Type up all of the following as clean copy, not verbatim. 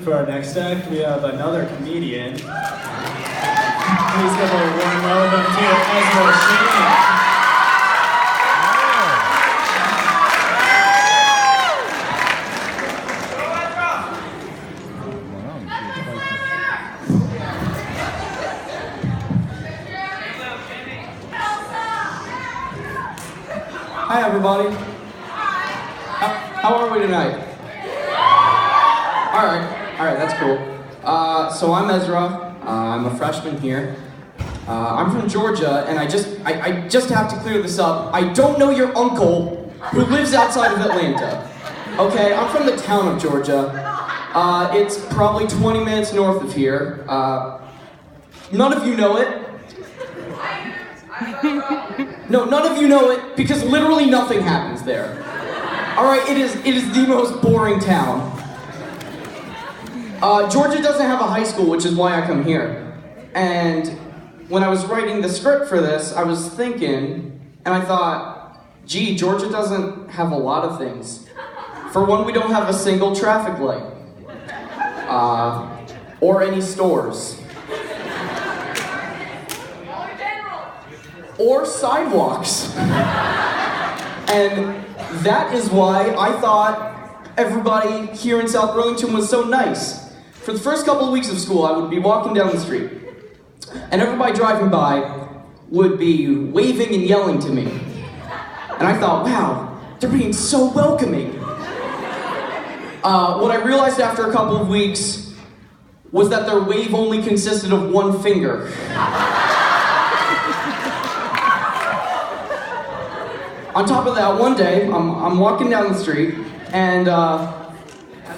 For our next act, we have another comedian. Please give a warm welcome to Ezra. Hi everybody. How are we tonight? All right, that's cool. So I'm Ezra. I'm a freshman here. I'm from Georgia, and I just have to clear this up. I don't know your uncle who lives outside of Atlanta. Okay, I'm from the town of Georgia. It's probably 20 minutes north of here. None of you know it. No, none of you know it because literally nothing happens there. All right, it is the most boring town. Georgia doesn't have a high school, which is why I come here. And when I was writing the script for this, I was thinking, and I thought, gee, Georgia doesn't have a lot of things. For one, we don't have a single traffic light, or any stores. Or sidewalks. And that is why I thought everybody here in South Burlington was so nice. For the first couple of weeks of school, I would be walking down the street, and everybody driving by would be waving and yelling to me. And I thought, wow, they're being so welcoming. What I realized after a couple of weeks was that their wave only consisted of one finger. On top of that, one day, I'm walking down the street, and I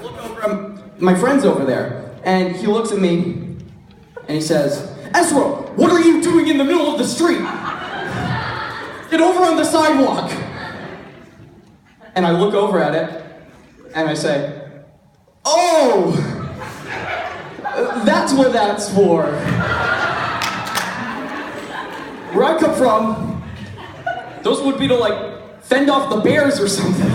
look over at my friend's over there, and he looks at me, and he says, Ezra, what are you doing in the middle of the street? Get over on the sidewalk. And I look over at it, and I say, oh, that's what that's for. Where I come from, those would be to, like, fend off the bears or something.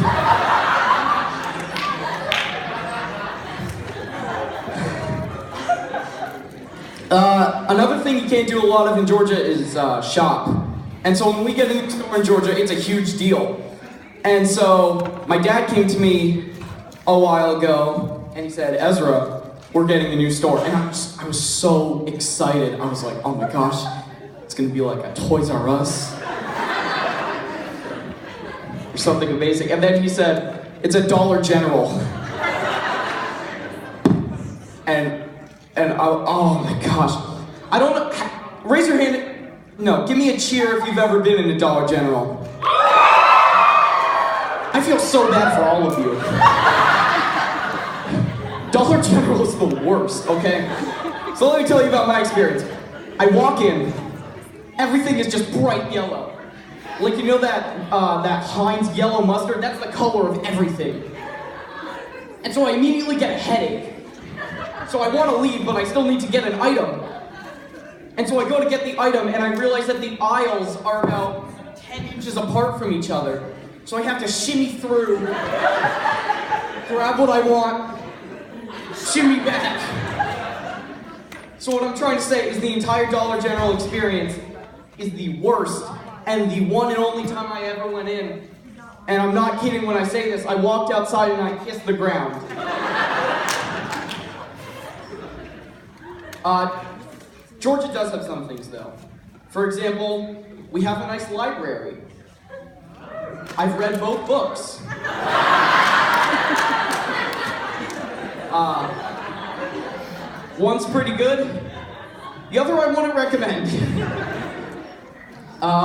Another thing you can't do a lot of in Georgia is shop. And so when we get into the store in Georgia, it's a huge deal. And so my dad came to me a while ago, and he said, Ezra, we're getting a new store. And I was so excited. I was like, oh my gosh, it's gonna be like a Toys R Us. Or something amazing. And then he said, it's a Dollar General. And oh my gosh. I don't know, raise your hand. No, give me a cheer if you've ever been in a Dollar General. I feel so bad for all of you. Dollar General is the worst, okay? So let me tell you about my experience. I walk in, everything is just bright yellow. Like, you know that Heinz yellow mustard? That's the color of everything. And so I immediately get a headache. So I want to leave, but I still need to get an item. And so I go to get the item, and I realize that the aisles are about 10 inches apart from each other. So I have to shimmy through, grab what I want, shimmy back. So what I'm trying to say is the entire Dollar General experience is the worst and the one and only time I ever went in. And I'm not kidding when I say this, I walked outside and I kissed the ground. Georgia does have some things though. For example, we have a nice library. I've read both books. One's pretty good, the other I wouldn't recommend.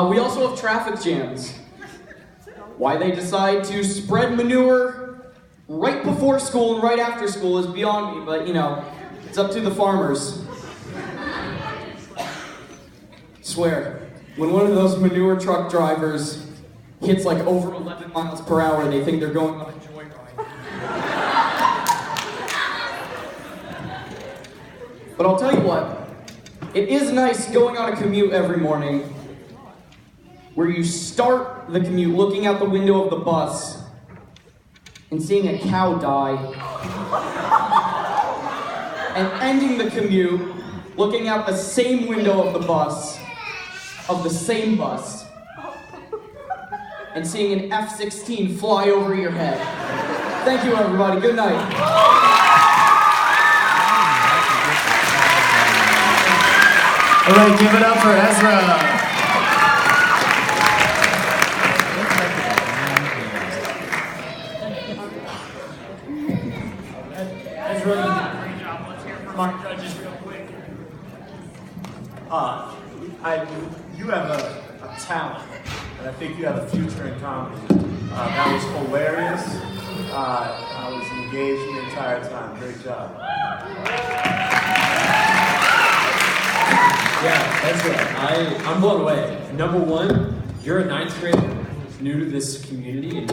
We also have traffic jams. Why they decide to spread manure right before school and right after school is beyond me, but you know, it's up to the farmers. Swear, when one of those manure truck drivers hits like over 11 miles per hour, they think they're going on a joyride. But I'll tell you what, it is nice going on a commute every morning where you start the commute looking out the window of the bus and seeing a cow die. and ending the commute, looking out the same window of the same bus, and seeing an F-16 fly over your head. Thank you, everybody. Good night. All right, give it up for Ezra. Ezra, you did a great job. Let's hear from our judges real quick. You have a talent, and I think you have a future in comedy. That was hilarious. I was engaged the entire time. Great job. Yeah, Ezra, I'm blown away. Number one, you're a 9th grader, new to this community, and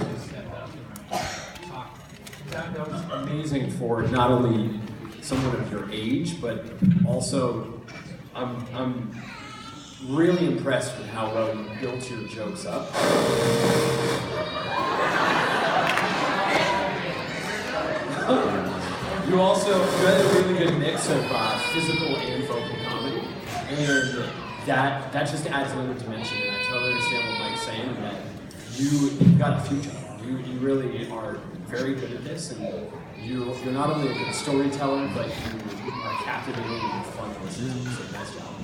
that was amazing for not only someone of your age, but also I'm really impressed with how well you built your jokes up. You had a really good mix of physical and vocal comedy, and that just adds another dimension. And I totally understand what Mike's saying, and that you've got a future. You really are very good at this, and you're not only a good storyteller, but you are captivating and fun to listen to. So nice job.